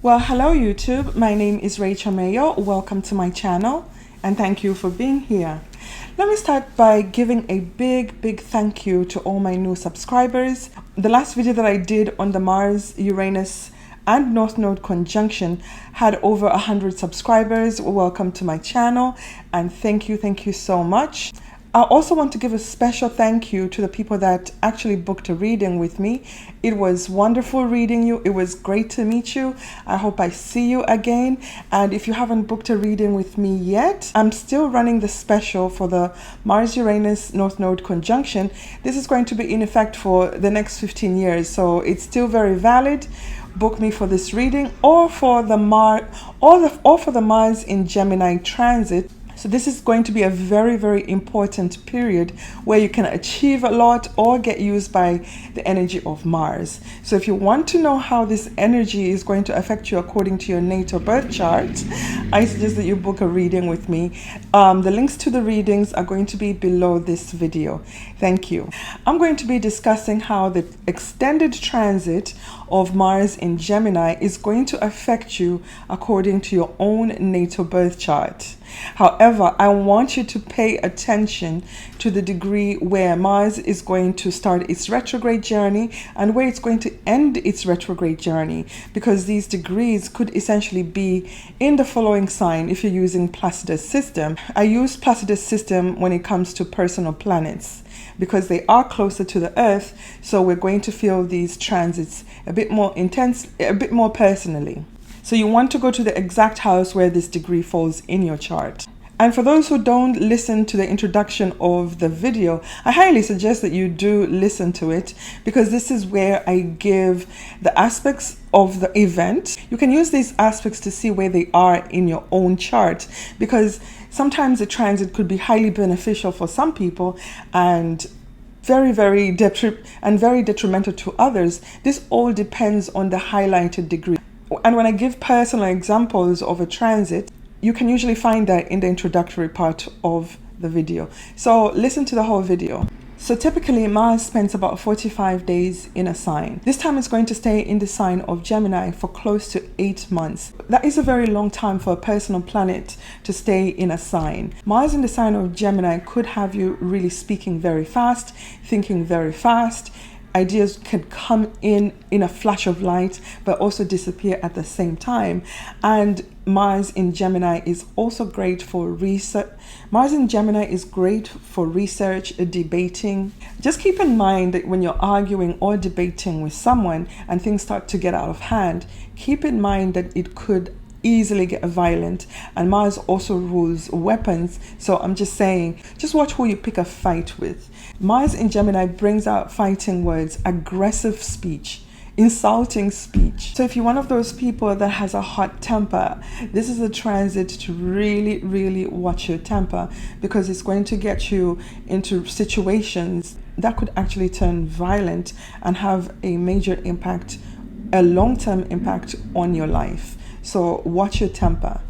Well, hello YouTube, my name is Rachel Mayo. Welcome to my channel and thank you for being here. Let me start by giving a big thank you to all my new subscribers. The last video that I did on the Mars, Uranus and North Node conjunction had over 100 subscribers. Welcome to my channel and thank you so much. I also want to give a special thank you to the people that actually booked a reading with me. It was wonderful reading you. It was great to meet you. I hope I see you again. And if you haven't booked a reading with me yet, I'm still running the special for the Mars-Uranus North Node conjunction. This is going to be in effect for the next 15 years. So it's still very valid. Book me for this reading or for the Mars in Gemini transit. So this is going to be a very important period where you can achieve a lot or get used by the energy of Mars. So if you want to know how this energy is going to affect you according to your natal birth chart, I suggest that you book a reading with me. The links to the readings are going to be below this video. Thank you. I'm going to be discussing how the extended transit of Mars in Gemini is going to affect you according to your own natal birth chart. However, I want you to pay attention to the degree where Mars is going to start its retrograde journey and where it's going to end its retrograde journey, because these degrees could essentially be in the following sign if you're using Placidus system. I use Placidus system when it comes to personal planets because they are closer to the Earth, so we're going to feel these transits a bit more intense, a bit more personally. So you want to go to the exact house where this degree falls in your chart. And for those who don't listen to the introduction of the video, I highly suggest that you do listen to it, because this is where I give the aspects of the event. You can use these aspects to see where they are in your own chart, because sometimes the transit could be highly beneficial for some people and very detrimental to others. This all depends on the highlighted degree. And when I give personal examples of a transit, you can usually find that in the introductory part of the video. So listen to the whole video. So typically Mars spends about 45 days in a sign. This time it's going to stay in the sign of Gemini for close to 8 months. That is a very long time for a personal planet to stay in a sign. Mars in the sign of Gemini could have you really speaking very fast, thinking very fast. Ideas can come in a flash of light, but also disappear at the same time. And Mars in Gemini is also great for research. Mars in Gemini is great for research, debating. Just keep in mind that when you're arguing or debating with someone and things start to get out of hand, keep in mind that it could easily get violent, and Mars also rules weapons. So I'm just saying, just watch who you pick a fight with. Mars in Gemini brings out fighting words, aggressive speech, insulting speech. So if you're one of those people that has a hot temper, this is a transit to really watch your temper, because it's going to get you into situations that could actually turn violent and have a major impact, a long-term impact on your life. So watch your temper.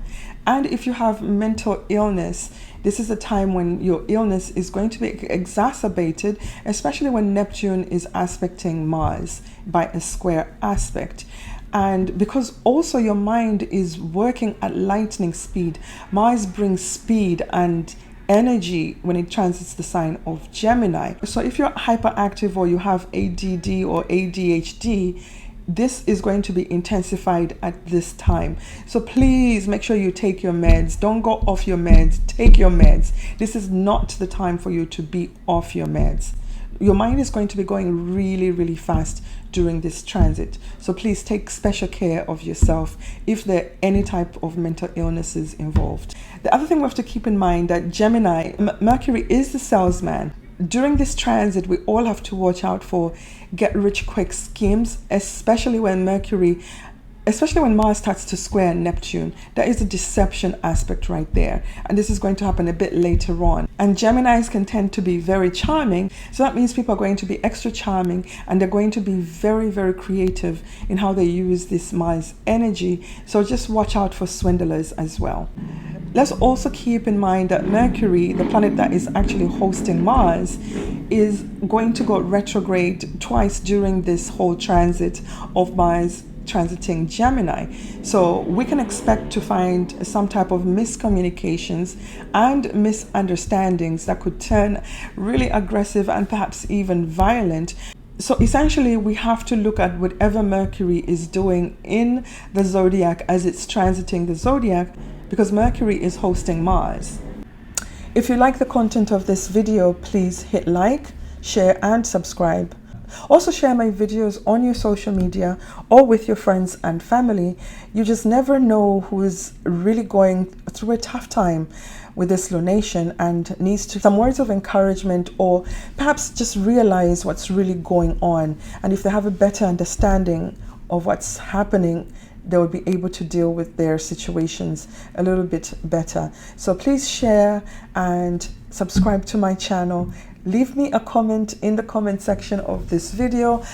And if you have mental illness, this is a time when your illness is going to be exacerbated, especially when Neptune is aspecting Mars by a square aspect. And because also your mind is working at lightning speed, Mars brings speed and energy when it transits the sign of Gemini. So if you're hyperactive or you have ADD or ADHD, this is going to be intensified at this time. So please make sure you take your meds. Don't go off your meds. Take your meds. This is not the time for you to be off your meds. Your mind is going to be going really fast during this transit. So please take special care of yourself if there are any type of mental illnesses involved. The other thing we have to keep in mind that Gemini, Mercury is the salesman. During this transit, we all have to watch out for get-rich-quick schemes, especially when Mercury especially when Mars starts to square Neptune, there is a deception aspect right there. And this is going to happen a bit later on. And Geminis can tend to be very charming. So that means people are going to be extra charming, and they're going to be very, very creative in how they use this Mars energy. So just watch out for swindlers as well. Let's also keep in mind that Mercury, the planet that is actually hosting Mars, is going to go retrograde twice during this whole transit of Mars transiting Gemini. So we can expect to find some type of miscommunications and misunderstandings that could turn really aggressive and perhaps even violent. So essentially, we have to look at whatever Mercury is doing in the zodiac as it's transiting the zodiac, because Mercury is hosting Mars. If you like the content of this video, please hit like, share and subscribe. Also share my videos on your social media or with your friends and family. You just never know who is really going through a tough time with this lunation and needs some words of encouragement, or perhaps just realize what's really going on. And if they have a better understanding of what's happening, they will be able to deal with their situations a little bit better. So please share and subscribe to my channel. Leave me a comment in the comment section of this video.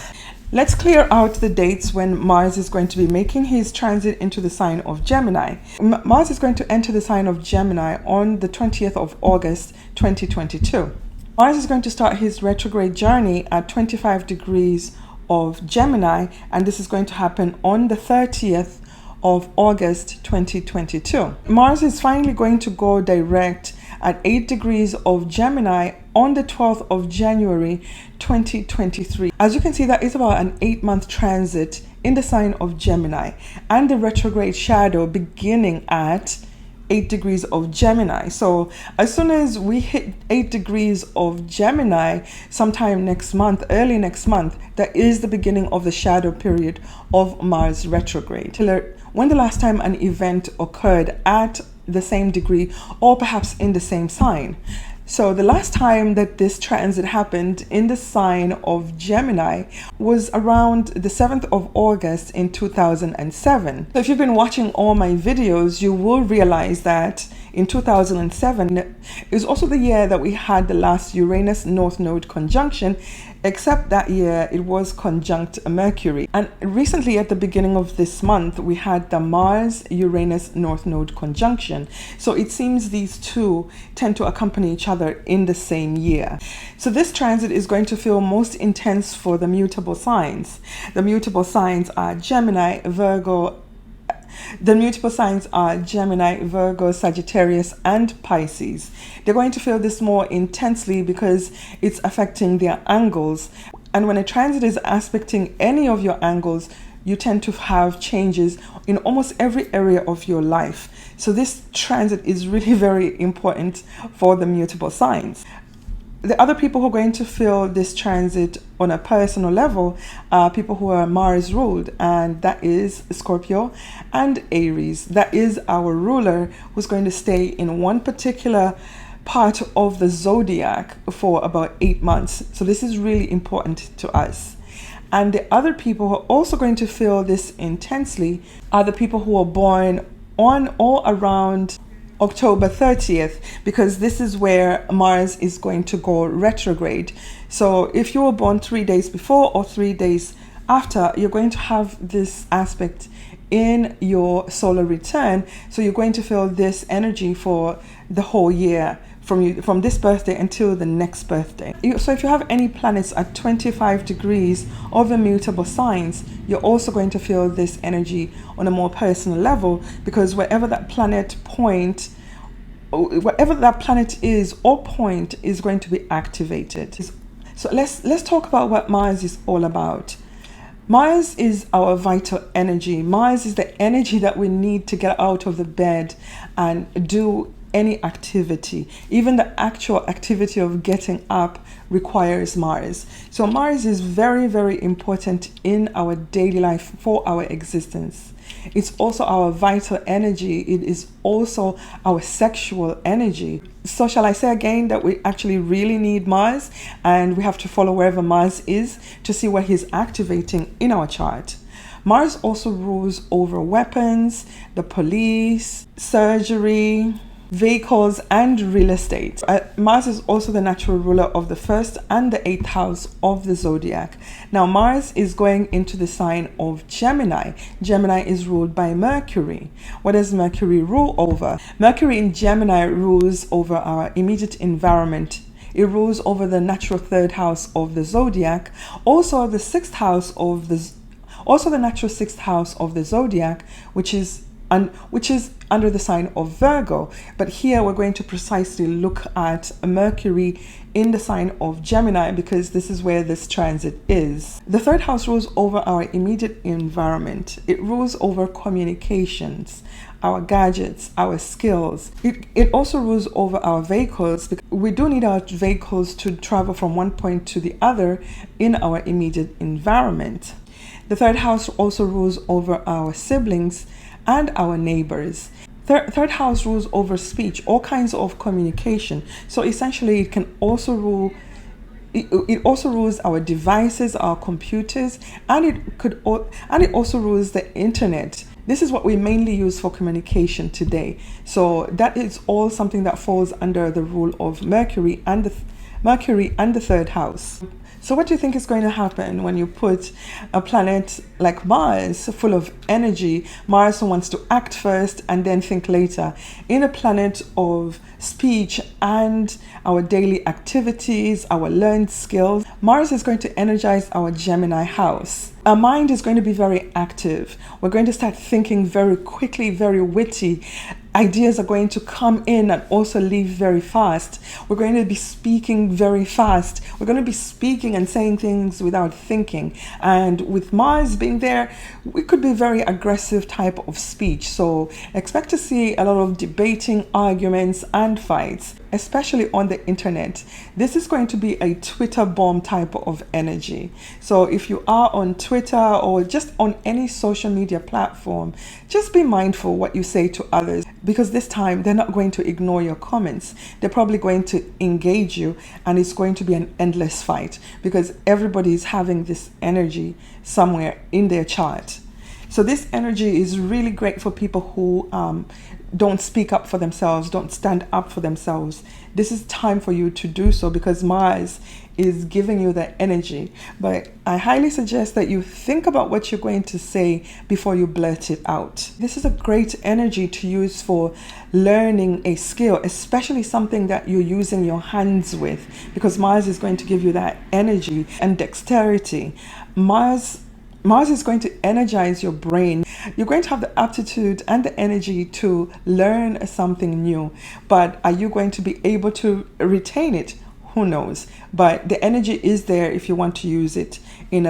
Let's clear out the dates when Mars is going to be making his transit into the sign of Gemini. Mars is going to enter the sign of Gemini on the 20th of August 2022. Mars is going to start his retrograde journey at 25 degrees of Gemini, and this is going to happen on the 30th of August 2022. Mars is finally going to go direct at 8 degrees of Gemini on the 12th of January 2023. As you can see, that is about an 8-month transit in the sign of Gemini, and the retrograde shadow beginning at 8 degrees of Gemini. So as soon as we hit 8 degrees of Gemini sometime next month, early next month, that is the beginning of the shadow period of Mars retrograde. When the last time an event occurred at the same degree or perhaps in the same sign. So the last time that this transit happened in the sign of Gemini was around the 7th of August in 2007. So if you've been watching all my videos, you will realize that in 2007 is also the year that we had the last Uranus North Node conjunction, except that year it was conjunct Mercury. And recently at the beginning of this month, we had the Mars Uranus North Node conjunction. So it seems these two tend to accompany each other in the same year. So this transit is going to feel most intense for the mutable signs. The mutable signs are Gemini, Virgo, Sagittarius, and Pisces. They're going to feel this more intensely because it's affecting their angles. And when a transit is aspecting any of your angles, you tend to have changes in almost every area of your life. So this transit is really very important for the mutable signs. The other people who are going to feel this transit on a personal level are people who are Mars ruled, and that is Scorpio and Aries. That is our ruler who's going to stay in one particular part of the zodiac for about 8 months. So this is really important to us. And the other people who are also going to feel this intensely are the people who are born on or around October 30th, because this is where Mars is going to go retrograde. So if you were born 3 days before or 3 days after, you're going to have this aspect in your solar return. So you're going to feel this energy for the whole year, from this birthday until the next birthday. So if you have any planets at 25 degrees of immutable signs, you're also going to feel this energy on a more personal level, because wherever that planet is or point is going to be activated. So let's talk about what Mars is all about. Mars is our vital energy. Mars is the energy that we need to get out of the bed and do any activity. Even the actual activity of getting up requires Mars. So Mars is very, very important in our daily life for our existence. It's also our vital energy. It is also our sexual energy. So shall I say again that we actually really need Mars, and we have to follow wherever Mars is to see where he's activating in our chart. Mars also rules over weapons, the police, surgery, vehicles, and real estate. Mars is also the natural ruler of the first and the eighth house of the zodiac. Now, Mars is going into the sign of Gemini. Gemini is ruled by Mercury. What does Mercury rule over? Mercury in Gemini rules over our immediate environment. It rules over the natural third house of the zodiac, also the sixth house of the natural sixth house of the zodiac, which is under the sign of Virgo. But here we're going to precisely look at Mercury in the sign of Gemini, because this is where this transit is. The third house rules over our immediate environment. It rules over communications, our gadgets, our skills. It also rules over our vehicles, because we do need our vehicles to travel from one point to the other in our immediate environment. The third house also rules over our siblings and our neighbors. Third house rules over speech, all kinds of communication. So essentially it can also rule, it also rules our devices, our computers, and it also rules the internet. This is what we mainly use for communication today. So that is all something that falls under the rule of Mercury and the third house. So what do you think is going to happen when you put a planet like Mars, full of energy, Mars who wants to act first and then think later, in a planet of speech and our daily activities, our learned skills? Mars is going to energize our Gemini house. Our mind is going to be very active. We're going to start thinking very quickly, very witty. Ideas are going to come in and also leave very fast. We're going to be speaking very fast. We're going to be speaking and saying things without thinking. And with Mars being there, we could be very aggressive type of speech. So expect to see a lot of debating, arguments, and fights, especially on the internet. This is going to be a Twitter bomb type of energy. So if you are on Twitter or just on any social media platform, just be mindful what you say to others, because this time they're not going to ignore your comments. They're probably going to engage you, and it's going to be an endless fight because everybody is having this energy somewhere in their chart. So this energy is really great for people who don't speak up for themselves, don't stand up for themselves. This is time for you to do so, because Mars is giving you that energy. But I highly suggest that you think about what you're going to say before you blurt it out. This is a great energy to use for learning a skill, especially something that you're using your hands with, because Mars is going to give you that energy and dexterity. Mars is going to energize your brain. You're going to have the aptitude and the energy to learn something new. But are you going to be able to retain it? Who knows? But the energy is there if you want to use it in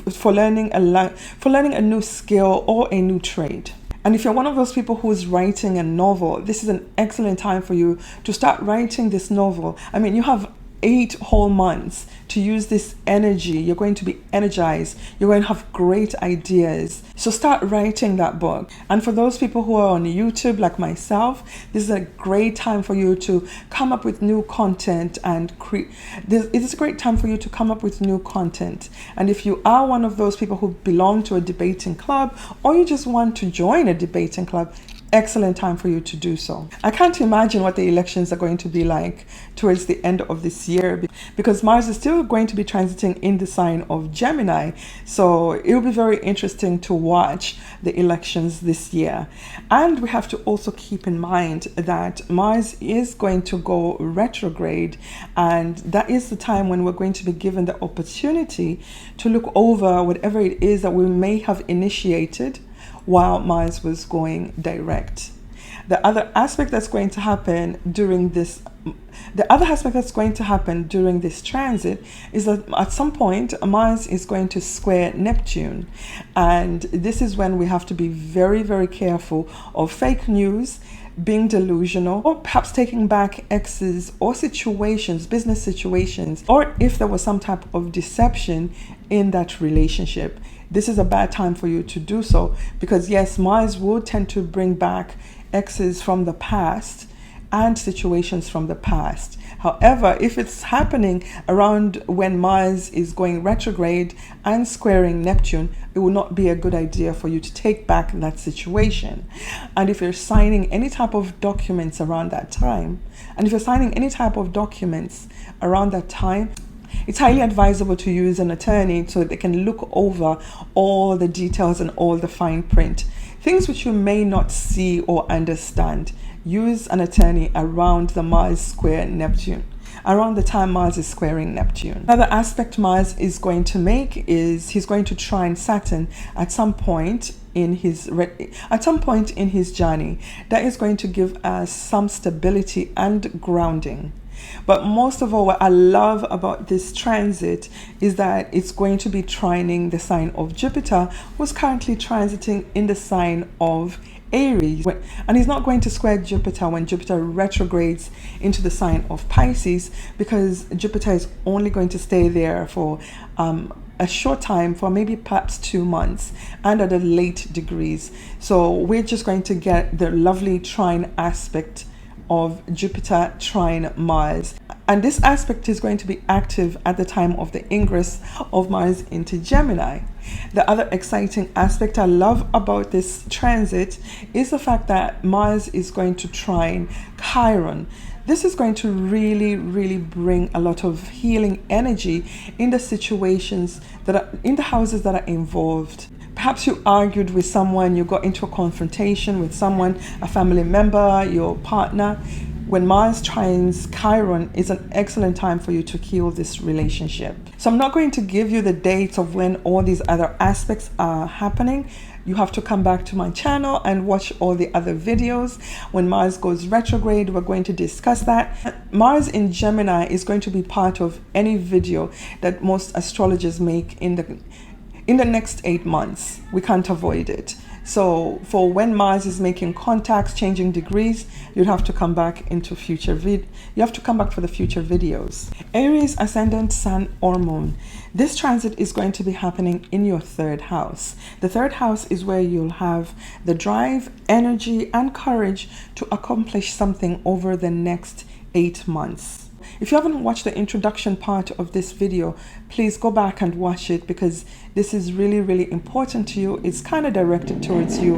for learning a new skill or a new trade. And if you're one of those people who is writing a novel, this is an excellent time for you to start writing this novel. I mean, you have 8 whole months to use this energy. You're going to be energized. You're going to have great ideas. So start writing that book. And for those people who are on YouTube like myself, this is a great time for you to come up with new content and it is a great time for you to come up with new content. And if you are one of those people who belong to a debating club, or you just want to join a debating club, excellent time for you to do so. I can't imagine what the elections are going to be like towards the end of this year, because Mars is still going to be transiting in the sign of Gemini. So it will be very interesting to watch the elections this year. And we have to also keep in mind that Mars is going to go retrograde, and that is the time when we're going to be given the opportunity to look over whatever it is that we may have initiated while Mars was going direct. The other aspect that's going to happen during this transit is that at some point Mars is going to square Neptune, and this is when we have to be very, very careful of fake news, being delusional, or perhaps taking back exes or situations, business situations, or if there was some type of deception in that relationship. This is a bad time for you to do so, because yes, Mars will tend to bring back exes from the past and situations from the past. However, if it's happening around when Mars is going retrograde and squaring Neptune, it will not be a good idea for you to take back that situation. And if you're signing any type of documents around that time, it's highly advisable to use an attorney so that they can look over all the details and all the fine print. Things which you may not see or understand, use an attorney around the Mars square Neptune, around the time Mars is squaring Neptune. Another aspect Mars is going to make is he's going to trine Saturn at some point in his journey. That is going to give us some stability and grounding. But most of all, what I love about this transit is that it's going to be trining the sign of Jupiter, who's currently transiting in the sign of Aries. And he's not going to square Jupiter when Jupiter retrogrades into the sign of Pisces, because Jupiter is only going to stay there for a short time, for maybe perhaps 2 months, and at the late degrees. So we're just going to get the lovely trine aspect of Jupiter trine Mars. And this aspect is going to be active at the time of the ingress of Mars into Gemini. The other exciting aspect I love about this transit is the fact that Mars is going to trine Chiron. This is going to really, really bring a lot of healing energy in the situations that are in the houses that are involved. Perhaps you argued with someone, you got into a confrontation with someone, a family member, your partner. When Mars trines Chiron, is an excellent time for you to heal this relationship. So I'm not going to give you the dates of when all these other aspects are happening. You have to come back to my channel and watch all the other videos. When Mars goes retrograde, we're going to discuss that. Mars in Gemini is going to be part of any video that most astrologers make in the next 8 months. We can't avoid it. So for when Mars is making contacts, changing degrees, you'd have to come back into you have to come back for the future videos. Aries, ascendant, sun or moon. This transit is going to be happening in your 3rd house. The 3rd house is where you'll have the drive, energy and courage to accomplish something over the next 8 months. If you haven't watched the introduction part of this video, please go back and watch it, because this is really, really important to you. It's kind of directed towards you,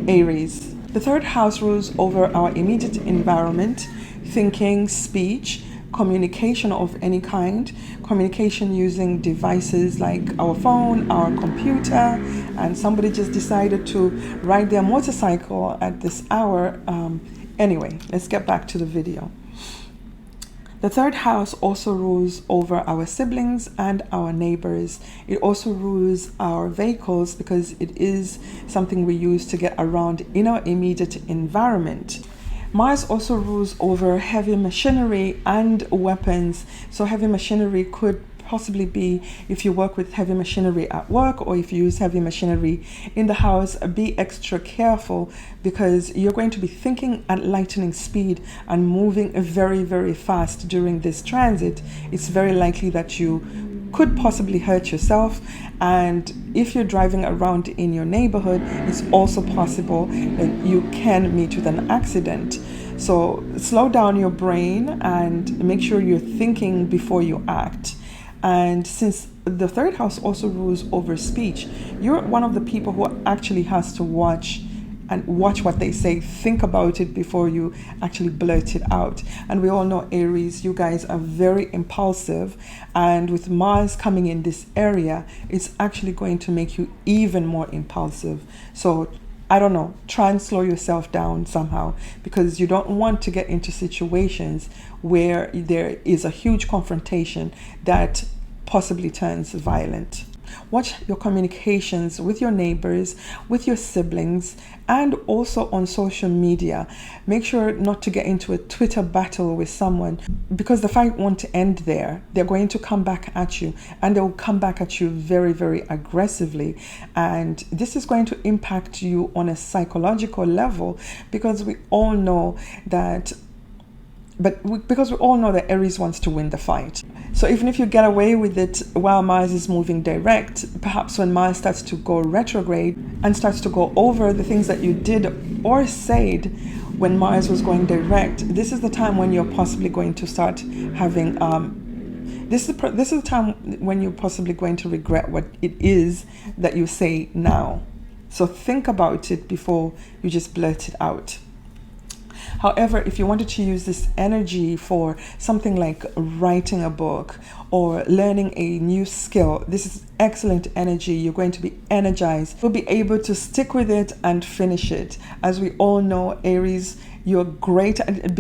Aries. The 3rd house rules over our immediate environment, thinking, speech, communication of any kind, communication using devices like our phone, our computer, and somebody just decided to ride their motorcycle at this hour. Anyway, let's get back to the video. The 3rd house also rules over our siblings and our neighbors. It also rules our vehicles, because it is something we use to get around in our immediate environment. Mars also rules over heavy machinery and weapons. So heavy machinery could possibly be if you work with heavy machinery at work, or if you use heavy machinery in the house. Be extra careful, because you're going to be thinking at lightning speed and moving very, very fast during this transit. It's very likely that you could possibly hurt yourself, and if you're driving around in your neighborhood, it's also possible that you can meet with an accident. So slow down your brain and make sure you're thinking before you act. And since the 3rd house also rules over speech, you're one of the people who actually has to watch what they say. Think about it before you actually blurt it out. And we all know, Aries, you guys are very impulsive, and with Mars coming in this area, it's actually going to make you even more impulsive. So I don't know, try and slow yourself down somehow, because you don't want to get into situations where there is a huge confrontation that possibly turns violent. Watch your communications with your neighbors, with your siblings, and also on social media. Make sure not to get into a Twitter battle with someone, because the fight won't end there. They're going to come back at you, and they will come back at you very, very aggressively. And this is going to impact you on a psychological level, because we all know that Aries wants to win the fight. So even if you get away with it while Mars is moving direct, perhaps when Mars starts to go retrograde and starts to go over the things that you did or said when Mars was going direct, this is the time when you're possibly going to start having this is the time when you're possibly going to regret what it is that you say now. So think about it before you just blurt it out. However, if you wanted to use this energy for something like writing a book or learning a new skill, this is excellent energy. You're going to be energized. You'll be able to stick with it and finish it. As we all know, Aries, you're great at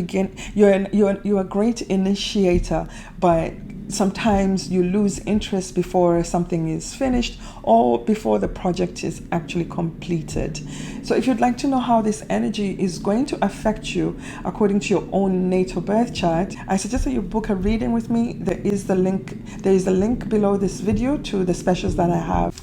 you're a great initiator, but sometimes you lose interest before something is finished or before the project is actually completed. So if you'd like to know how this energy is going to affect you according to your own natal birth chart, I suggest that you book a reading with me. There is a link below this video to the specials that I have.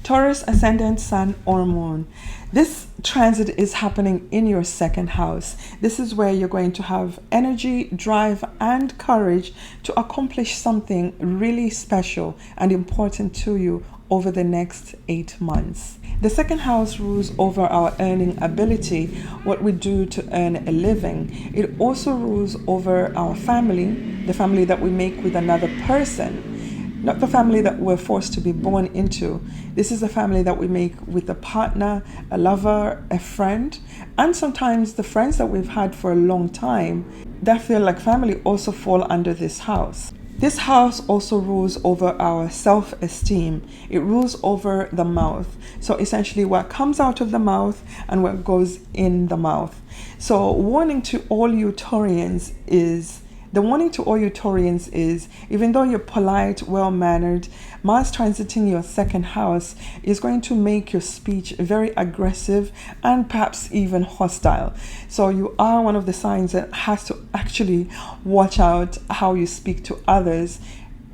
Taurus, Ascendant, Sun, or Moon. This transit is happening in your second house. This is where you're going to have energy, drive, and courage to accomplish something really special and important to you over the next 8 months. The second house rules over our earning ability, what we do to earn a living. It also rules over our family, the family that we make with another person. Not the family that we're forced to be born into. This is the family that we make with a partner, a lover, a friend, and sometimes the friends that we've had for a long time that feel like family also fall under this house. This house also rules over our self-esteem. It rules over the mouth. So essentially what comes out of the mouth and what goes in the mouth. So warning to all you Taurians is, even though you're polite, well-mannered, Mars transiting your second house is going to make your speech very aggressive and perhaps even hostile. So you are one of the signs that has to actually watch out how you speak to others,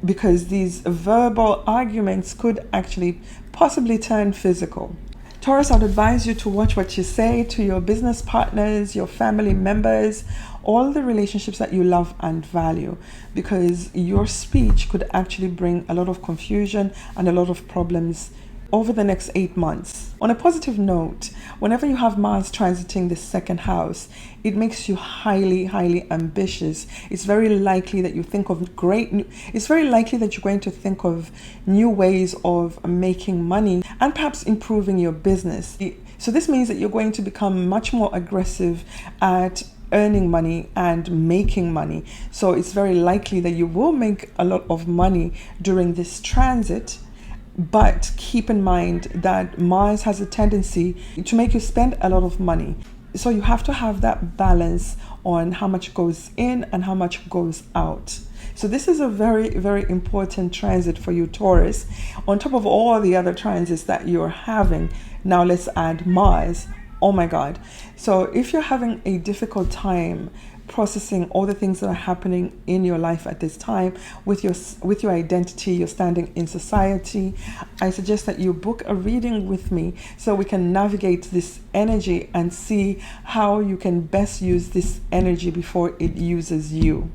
because these verbal arguments could actually possibly turn physical. Taurus, I'd advise you to watch what you say to your business partners, your family members, all the relationships that you love and value, because your speech could actually bring a lot of confusion and a lot of problems over the next 8 months. On a positive note, whenever you have Mars transiting the second house, it makes you highly, highly ambitious. It's very likely that you think of it's very likely that you're going to think of new ways of making money and perhaps improving your business. So this means that you're going to become much more aggressive at earning money and making money. So it's very likely that you will make a lot of money during this transit. But keep in mind that Mars has a tendency to make you spend a lot of money. So you have to have that balance on how much goes in and how much goes out. So this is a very, very important transit for you, Taurus. On top of all the other transits that you're having, now let's add Mars. Oh my God. So if you're having a difficult time processing all the things that are happening in your life at this time with your identity, your standing in society, I suggest that you book a reading with me so we can navigate this energy and see how you can best use this energy before it uses you.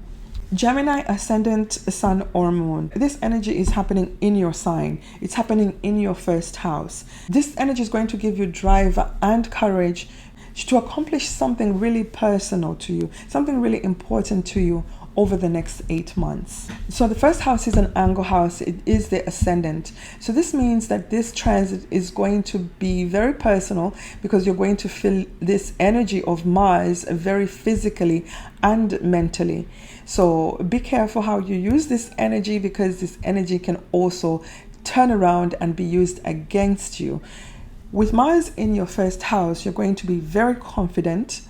Gemini, Ascendant, Sun, or Moon. This energy is happening in your sign. It's happening in your first house. This energy is going to give you drive and courage to accomplish something really personal to you, something really important to you over the next 8 months. So the first house is an angle house. It is the ascendant. So this means that this transit is going to be very personal, because you're going to feel this energy of Mars very physically and mentally. So be careful how you use this energy, because this energy can also turn around and be used against you. With Mars in your first house, you're going to be very confident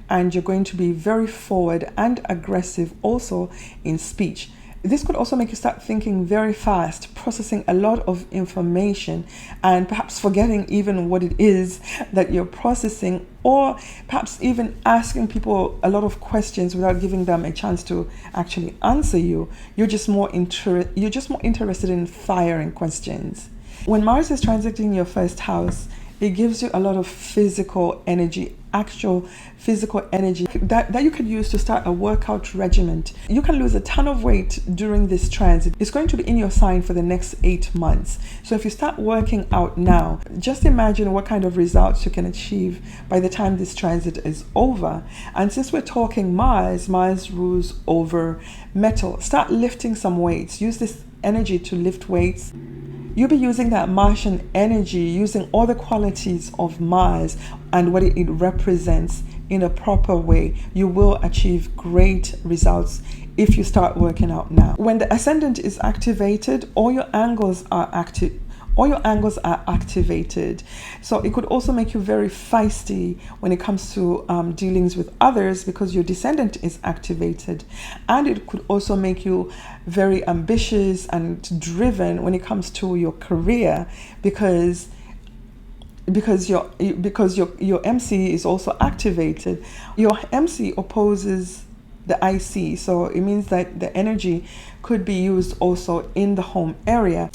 and you're going to be very forward and aggressive also in speech. This could also make you start thinking very fast, processing a lot of information and perhaps forgetting even what it is that you're processing, or perhaps even asking people a lot of questions without giving them a chance to actually answer you. You're just more interested in firing questions. When Mars is transiting your first house, it gives you a lot of physical energy actual physical energy that you could use to start a workout regimen. You can lose a ton of weight during this transit. It's going to be in your sign for the next 8 months. So if you start working out now, just imagine what kind of results you can achieve by the time this transit is over. And since we're talking Mars rules over metal. Start lifting some weights. Use this energy to lift weights. You'll be using that Martian energy, using all the qualities of Mars and what it represents in a proper way. You will achieve great results if you start working out now. When the ascendant is activated, all your angles are activated. So it could also make you very feisty when it comes to dealings with others, because your descendant is activated. And it could also make you very ambitious and driven when it comes to your career, because your MC is also activated. Your MC opposes the IC, so it means that the energy could be used also in the home area.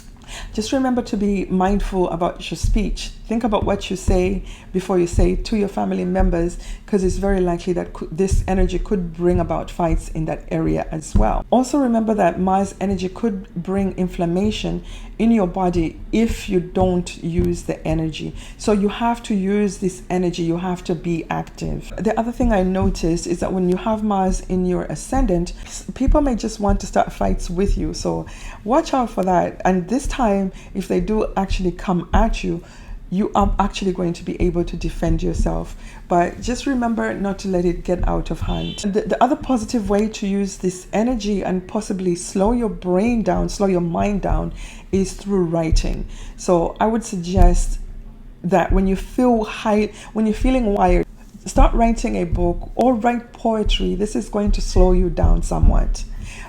Just remember to be mindful about your speech. Think about what you say before you say it to your family members, because it's very likely that this energy could bring about fights in that area as well. Also remember that Mars energy could bring inflammation in your body if you don't use the energy. So you have to use this energy. You have to be active. The other thing I noticed is that when you have Mars in your ascendant, people may just want to start fights with you. So watch out for that. And this time, if they do actually come at you, you are actually going to be able to defend yourself. But just remember not to let it get out of hand. The other positive way to use this energy and possibly slow your brain down, slow your mind down, is through writing. So I would suggest that when you're feeling wired, start writing a book or write poetry. This is going to slow you down somewhat.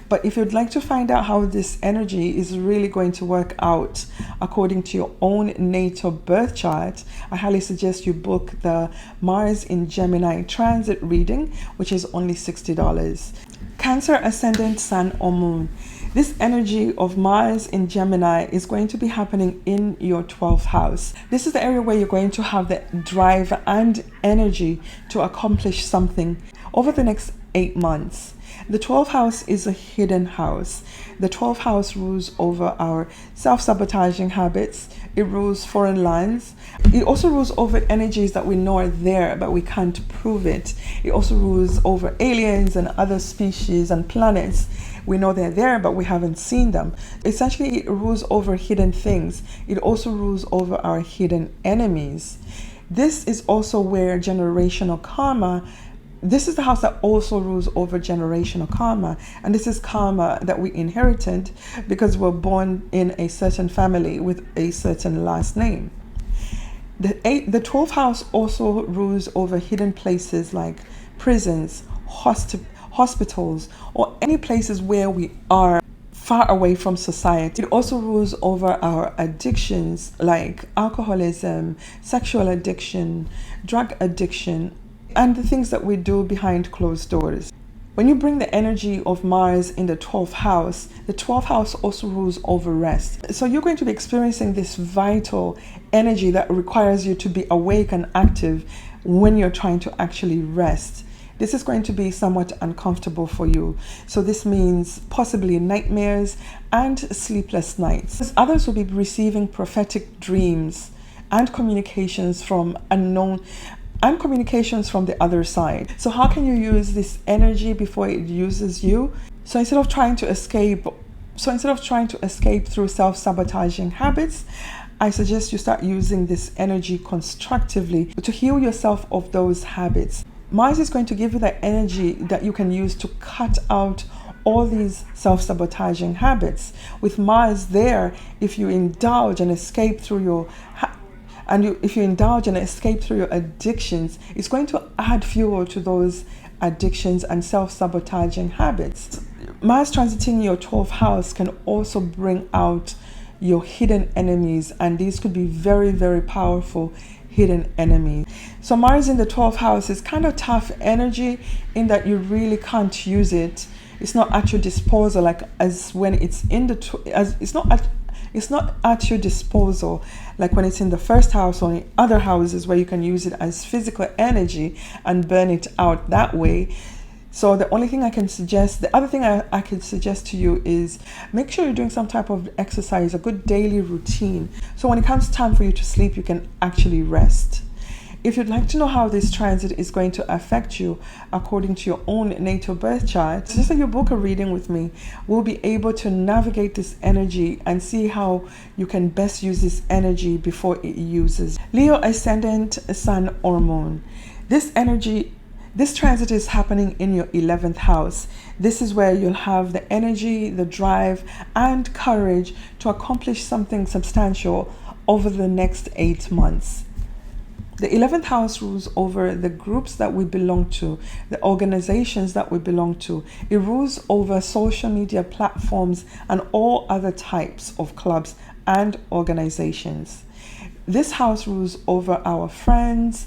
But if you'd like to find out how this energy is really going to work out according to your own natal birth chart, I highly suggest you book the Mars in Gemini transit reading, which is only $60. Cancer, ascendant, sun, or moon. This energy of Mars in Gemini is going to be happening in your 12th house. This is the area where you're going to have the drive and energy to accomplish something over the next 8 months. The 12th house is a hidden house. The 12th house rules over our self-sabotaging habits. It rules foreign lands. It also rules over energies that we know are there, but we can't prove it. It also rules over aliens and other species and planets. We know they're there, but we haven't seen them. Essentially, it rules over hidden things. It also rules over our hidden enemies. This is also where generational karma. This is the house that also rules over generational karma. And this is karma that we inherited because we're born in a certain family with a certain last name. The 12th house also rules over hidden places like prisons, hospitals, or any places where we are far away from society. It also rules over our addictions like alcoholism, sexual addiction, drug addiction, and the things that we do behind closed doors. When you bring the energy of Mars in the 12th house, the 12th house also rules over rest. So you're going to be experiencing this vital energy that requires you to be awake and active when you're trying to actually rest. This is going to be somewhat uncomfortable for you. So this means possibly nightmares and sleepless nights. Others will be receiving prophetic dreams and communications from unknown and communications from the other side. So how can you use this energy before it uses you? So instead of trying to escape through self-sabotaging habits, I suggest you start using this energy constructively to heal yourself of those habits. Mars is going to give you that energy that you can use to cut out all these self-sabotaging habits. With Mars there, if you indulge and escape through your addictions, it's going to add fuel to those addictions and self-sabotaging habits. Mars transiting your 12th house can also bring out your hidden enemies, and these could be very, very powerful hidden enemies. So Mars in the 12th house is kind of tough energy in that you really can't use it. It's not at your disposal, like as when it's in the it's not at your disposal, like when it's in the first house or in other houses where you can use it as physical energy and burn it out that way. So the only thing I can suggest, the other thing I could suggest to you is make sure you're doing some type of exercise, a good daily routine. So when it comes time for you to sleep, you can actually rest. If you'd like to know how this transit is going to affect you according to your own natal birth chart, just that you book a reading with me, we'll be able to navigate this energy and see how you can best use this energy before it uses. Leo ascendant, sun or moon. This transit is happening in your 11th house. This is where you'll have the energy, the drive, and courage to accomplish something substantial over the next 8 months. The 11th house rules over the groups that we belong to, the organizations that we belong to. It rules over social media platforms and all other types of clubs and organizations. This house rules over our friends.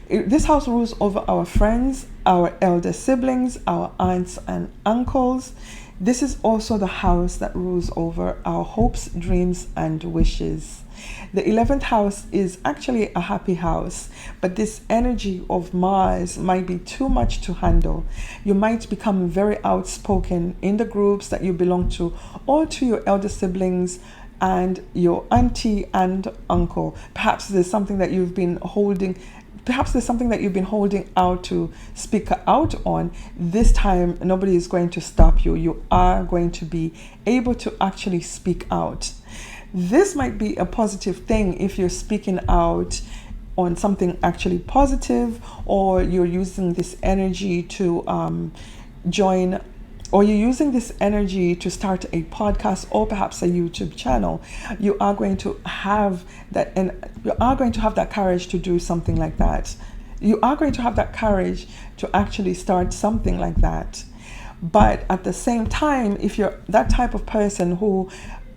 This house rules over our friends, our elder siblings, our aunts and uncles. This is also the house that rules over our hopes, dreams, and wishes. The 11th house is actually a happy house, but this energy of Mars might be too much to handle. You might become very outspoken in the groups that you belong to or to your elder siblings and your auntie and uncle. Perhaps there's something that you've been holding out to speak out on. This time, nobody is going to stop you. You are going to be able to actually speak out. This might be a positive thing if you're speaking out on something actually positive, or you're using this energy to you're using this energy to start a podcast or perhaps a YouTube channel. You are going to have that, and you are going to have that courage to do something like that. You are going to have that courage to actually start something like that. But at the same time, if you're that type of person who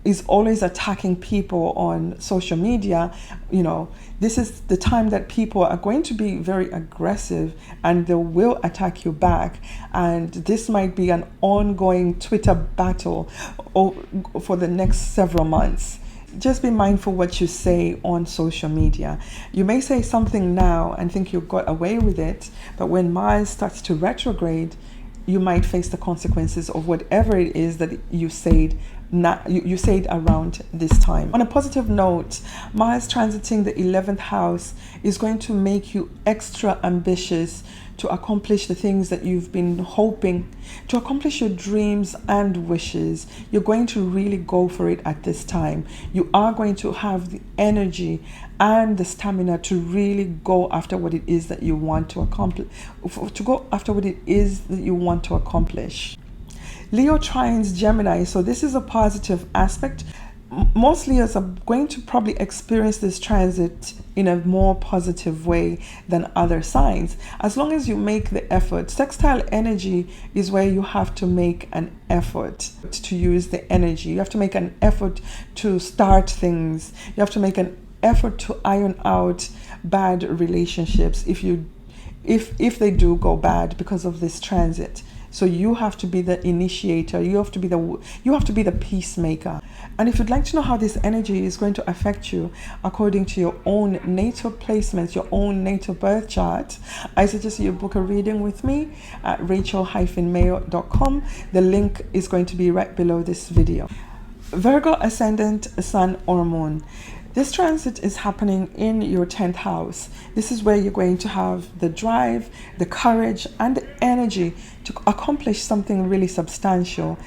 is always attacking people on social media, this is the time that people are going to be very aggressive and they will attack you back. And this might be an ongoing Twitter battle for the next several months. Just be mindful what you say on social media. You may say something now and think you got away with it, but when Mars starts to retrograde, you might face the consequences of whatever it is that you said around this time. On a positive note, Mars transiting the 11th house is going to make you extra ambitious to accomplish the things that you've been hoping, to accomplish your dreams and wishes. You're going to really go for it at this time. You are going to have the energy and the stamina to really go after what it is that you want to accomplish, Leo trines Gemini, so this is a positive aspect. Most Leos are going to probably experience this transit in a more positive way than other signs, as long as you make the effort. Sextile energy is where you have to make an effort to use the energy. You have to make an effort to start things. You have to make an effort to iron out bad relationships if they do go bad because of this transit. So you have to be the initiator. You have to be the peacemaker. And if you'd like to know how this energy is going to affect you according to your own natal placements, your own natal birth chart, I suggest you book a reading with me at rachel-mayo.com. The link is going to be right below this video. Virgo ascendant, sun or moon. This transit is happening in your 10th house. This is where you're going to have the drive, the courage, and the energy to accomplish something really substantial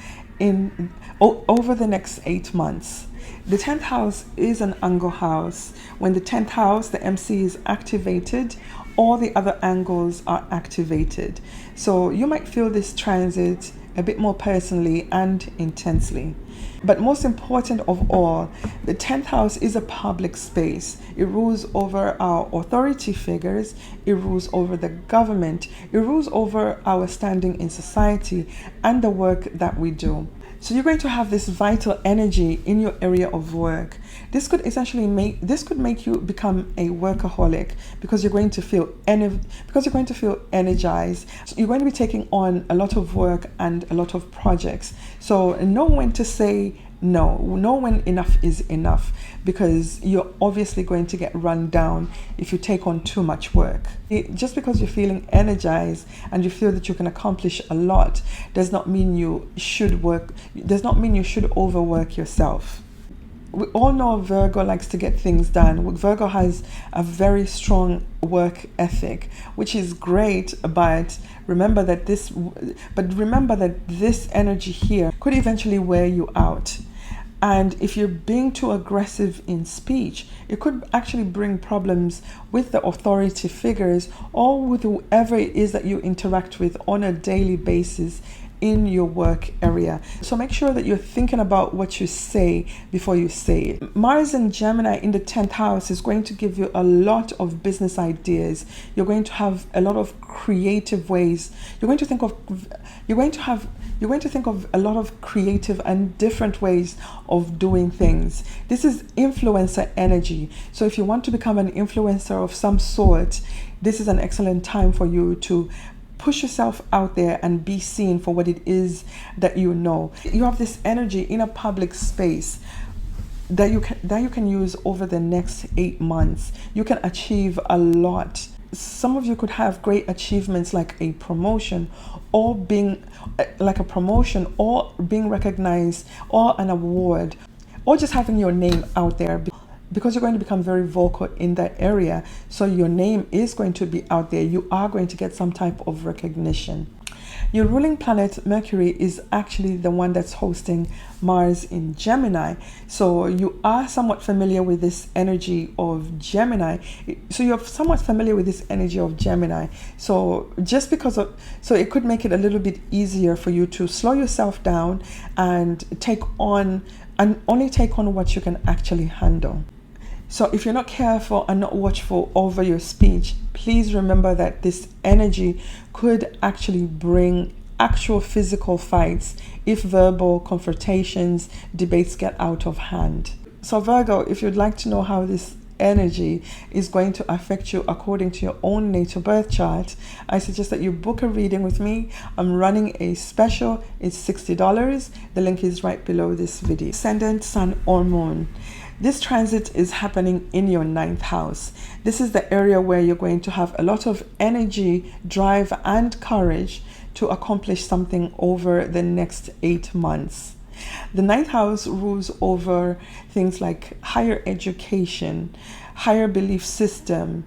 over the next 8 months. The 10th house is an angle house. When the 10th house, the MC is activated, all the other angles are activated. So you might feel this transit a bit more personally and intensely. But most important of all, the 10th house is a public space. It rules over our authority figures. It rules over the government. It rules over our standing in society and the work that we do. So you're going to have this vital energy in your area of work. This could make you become a workaholic because you're going to feel energized. So you're going to be taking on a lot of work and a lot of projects. So know when to say Know when enough is enough, because you're obviously going to get run down if you take on too much work. Just because you're feeling energized and you feel that you can accomplish a lot does not mean you should overwork yourself. We all know Virgo likes to get things done. Virgo has a very strong work ethic, which is great, but remember that this energy here could eventually wear you out. And if you're being too aggressive in speech, it could actually bring problems with the authority figures or with whoever it is that you interact with on a daily basis in your work area. So make sure that you're thinking about what you say before you say it. Mars and Gemini in the 10th house is going to give you a lot of business ideas. You're going to have a lot of creative ways. You're going to think of a lot of creative and different ways of doing things. This is influencer energy. So if you want to become an influencer of some sort, this is an excellent time for you to push yourself out there and be seen for what it is that you know. You have this energy in a public space that you can use over the next 8 months. You can achieve a lot. Some of you could have great achievements like a promotion or being recognized, or an award, or just having your name out there, because you're going to become very vocal in that area. So your name is going to be out there. You are going to get some type of recognition. Your ruling planet Mercury is actually the one that's hosting Mars in Gemini. So you are somewhat familiar with this energy of Gemini. So it could make it a little bit easier for you to slow yourself down and only take on what you can actually handle. So if you're not careful and not watchful over your speech, please remember that this energy could actually bring actual physical fights if verbal confrontations, debates get out of hand. So Virgo, if you'd like to know how this energy is going to affect you according to your own natal birth chart, I suggest that you book a reading with me. I'm running a special. It's $60. The link is right below this video. Ascendant, Sun or Moon. This transit is happening in your 9th house. This is the area where you're going to have a lot of energy, drive, and courage to accomplish something over the next 8 months. The 9th house rules over things like higher education, higher belief system,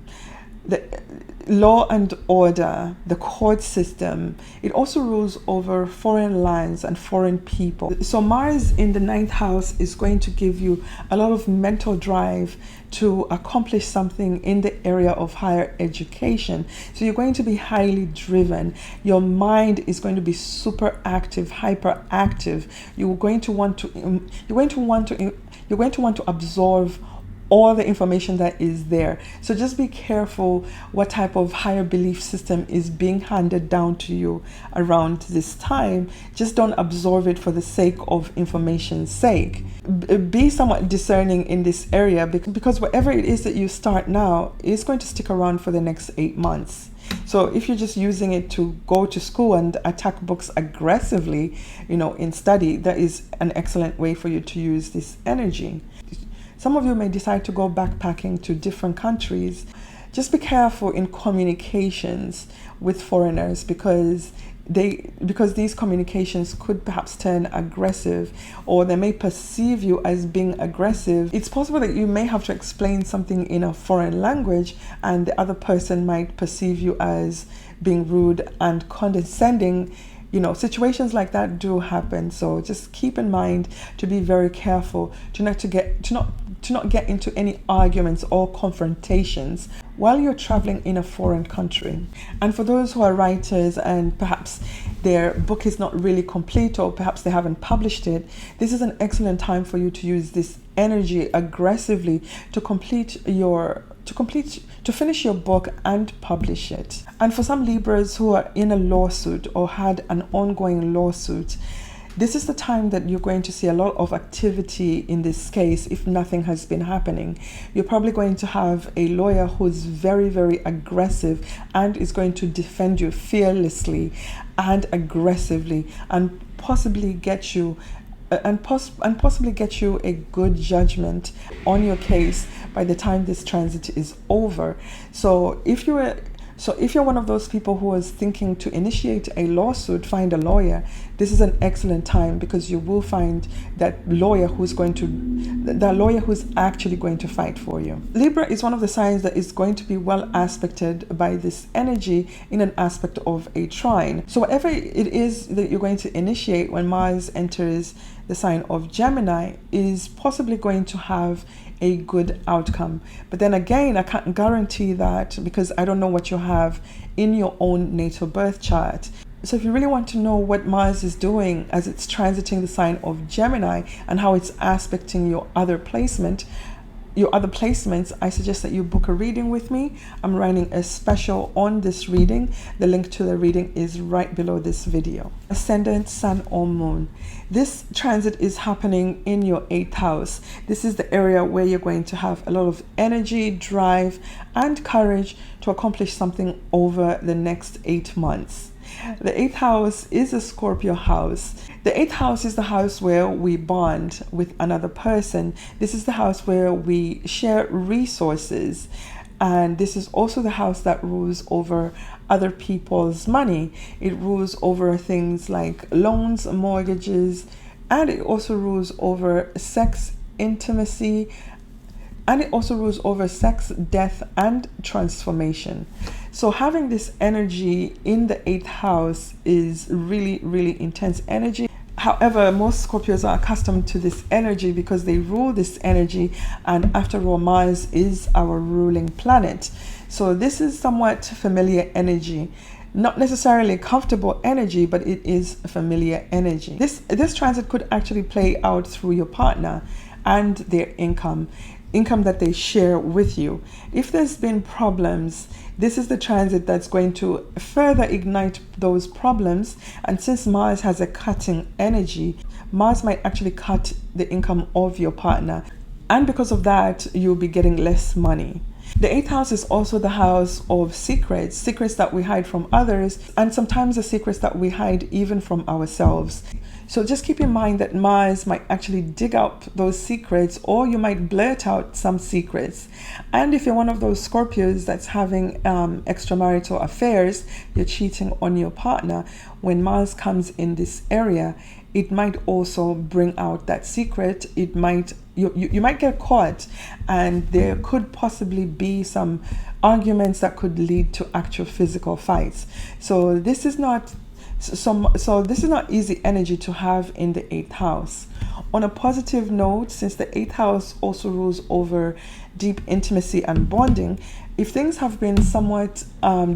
the law and order, the court system. It also rules over foreign lands and foreign people. So Mars in the 9th house is going to give you a lot of mental drive to accomplish something in the area of higher education. So you're going to be highly driven. Your mind is going to be super active, hyperactive. You're going to want to absorb all the information that is there. So just be careful what type of higher belief system is being handed down to you around this time. Just don't absorb it for the sake of information's sake. Be somewhat discerning in this area, because whatever it is that you start now is going to stick around for the next 8 months. So if you're just using it to go to school and attack books aggressively, in study, that is an excellent way for you to use this energy. Some of you may decide to go backpacking to different countries. Just be careful in communications with foreigners, because these communications could perhaps turn aggressive, or they may perceive you as being aggressive. It's possible that you may have to explain something in a foreign language, and the other person might perceive you as being rude and condescending. Situations like that do happen. So just keep in mind to be very careful to not get into any arguments or confrontations while you're traveling in a foreign country. And for those who are writers and perhaps their book is not really complete, or perhaps they haven't published it, this is an excellent time for you to use this energy aggressively to finish your book and publish it. And for some Libras who are in a lawsuit or had an ongoing lawsuit, this is the time that you're going to see a lot of activity in this case if nothing has been happening. You're probably going to have a lawyer who's very, very aggressive and is going to defend you fearlessly and aggressively, and possibly get you and possibly get you a good judgment on your case by the time this transit is over. So if you're one of those people who is thinking to initiate a lawsuit, find a lawyer. This is an excellent time, because you will find that lawyer who's actually going to fight for you. Libra is one of the signs that is going to be well aspected by this energy in an aspect of a trine. So whatever it is that you're going to initiate when Mars enters the sign of Gemini is possibly going to have a good outcome. But then again, I can't guarantee that, because I don't know what you have in your own natal birth chart. So if you really want to know what Mars is doing as it's transiting the sign of Gemini and how it's aspecting your other placements, I suggest that you book a reading with me. I'm running a special on this reading. The link to the reading is right below this video. Ascendant, Sun or Moon. This transit is happening in your 8th house. This is the area where you're going to have a lot of energy, drive, and courage to accomplish something over the next 8 months. The 8th house is a Scorpio house. The 8th house is the house where we bond with another person. This is the house where we share resources. And this is also the house that rules over other people's money. It rules over things like loans, mortgages, and it also rules over sex, intimacy, and it also rules over sex, death, and transformation. So having this energy in the 8th house is really, really intense energy. However, most Scorpios are accustomed to this energy because they rule this energy, and after all, Mars is our ruling planet. So this is somewhat familiar energy. Not necessarily comfortable energy, but it is familiar energy. This transit could actually play out through your partner and their income that they share with you. If there's been problems, this is the transit that's going to further ignite those problems. And since Mars has a cutting energy, Mars might actually cut the income of your partner. And because of that, you'll be getting less money. The 8th house is also the house of secrets that we hide from others, and sometimes the secrets that we hide even from ourselves. So just keep in mind that Mars might actually dig up those secrets, or you might blurt out some secrets. And if you're one of those Scorpios that's having extramarital affairs, you're cheating on your partner, when Mars comes in this area, it might also bring out that secret. It might you might get caught, and there could possibly be some arguments that could lead to actual physical fights. So this is not easy energy to have in the 8th house. On a positive note, since the 8th house also rules over deep intimacy and bonding, if things have been somewhat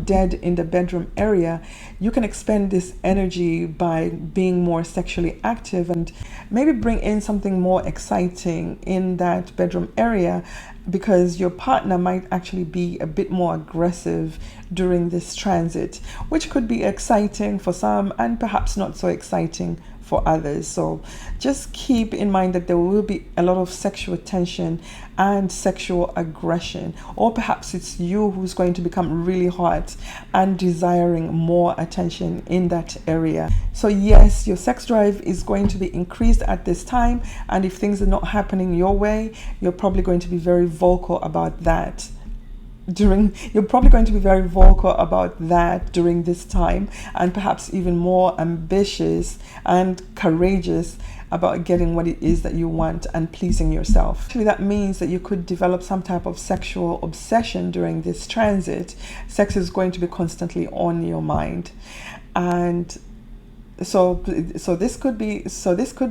dead in the bedroom area, you can expend this energy by being more sexually active and maybe bring in something more exciting in that bedroom area, because your partner might actually be a bit more aggressive during this transit, which could be exciting for some and perhaps not so exciting for others. So just keep in mind that there will be a lot of sexual tension and sexual aggression, or perhaps it's you who's going to become really hot and desiring more attention in that area. So yes, your sex drive is going to be increased at this time, and if things are not happening your way, you're probably going to be very vocal about that during this time, and perhaps even more ambitious and courageous about getting what it is that you want and pleasing yourself. Actually, that means that you could develop some type of sexual obsession during this transit. Sex is going to be constantly on your mind, and so this could be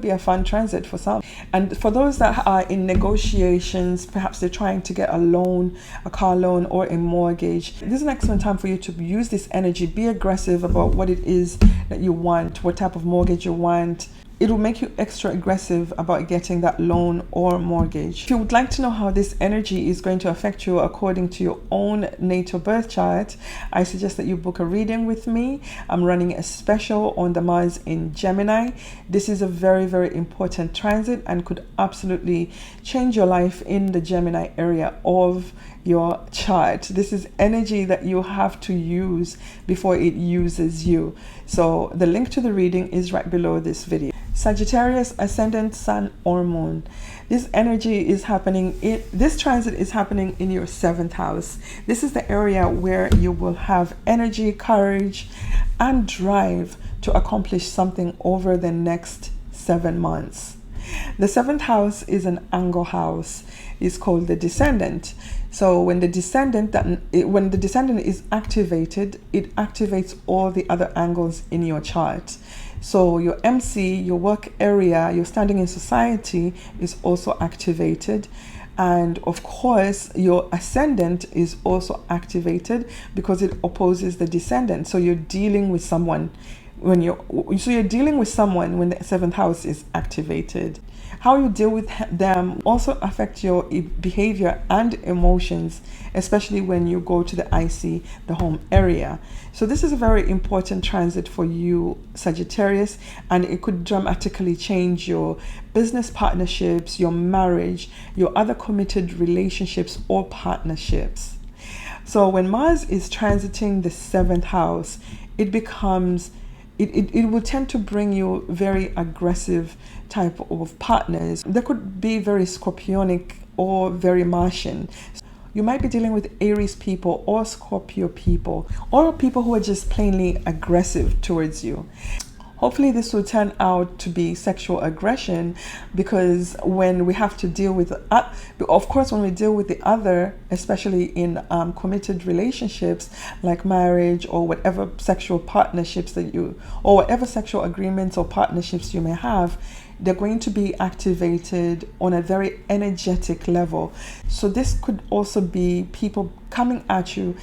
a fun transit for some. And for those that are in negotiations, perhaps they're trying to get a loan, a car loan, or a mortgage, this is an excellent time for you to use this energy. Be aggressive about what it is that you want, what type of mortgage you want. It will make you extra aggressive about getting that loan or mortgage. If you would like to know how this energy is going to affect you according to your own natal birth chart, I suggest that you book a reading with me. I'm running a special on the Mars in Gemini. This is a very, very important transit and could absolutely change your life in the Gemini area of your chart. This is energy that you have to use before it uses you. So the link to the reading is right below this video. Sagittarius, ascendant, sun, or moon. This energy is happening this transit is happening in your 7th house. This is the area where you will have energy, courage, and drive to accomplish something over the next 7 months. The 7th house is an angle house. It's called the descendant. So when the descendant is activated, it activates all the other angles in your chart. So your MC, your work area, your standing in society is also activated. And of course, your ascendant is also activated because it opposes the descendant. So you're dealing with someone when the 7th house is activated. How you deal with them also affect your behavior and emotions, especially when you go to the IC, the home area. So this is a very important transit for you, Sagittarius, and it could dramatically change your business partnerships, your marriage, your other committed relationships or partnerships. So when Mars is transiting the 7th house, it becomes it will tend to bring you very aggressive type of partners. They could be very Scorpionic or very Martian. You might be dealing with Aries people or Scorpio people, or people who are just plainly aggressive towards you. Hopefully this will turn out to be sexual aggression, because when we have to deal with, of course, when we deal with the other, especially in committed relationships like marriage or whatever sexual partnerships or whatever sexual agreements or partnerships you may have, they're going to be activated on a very energetic level. So this could also be people coming at you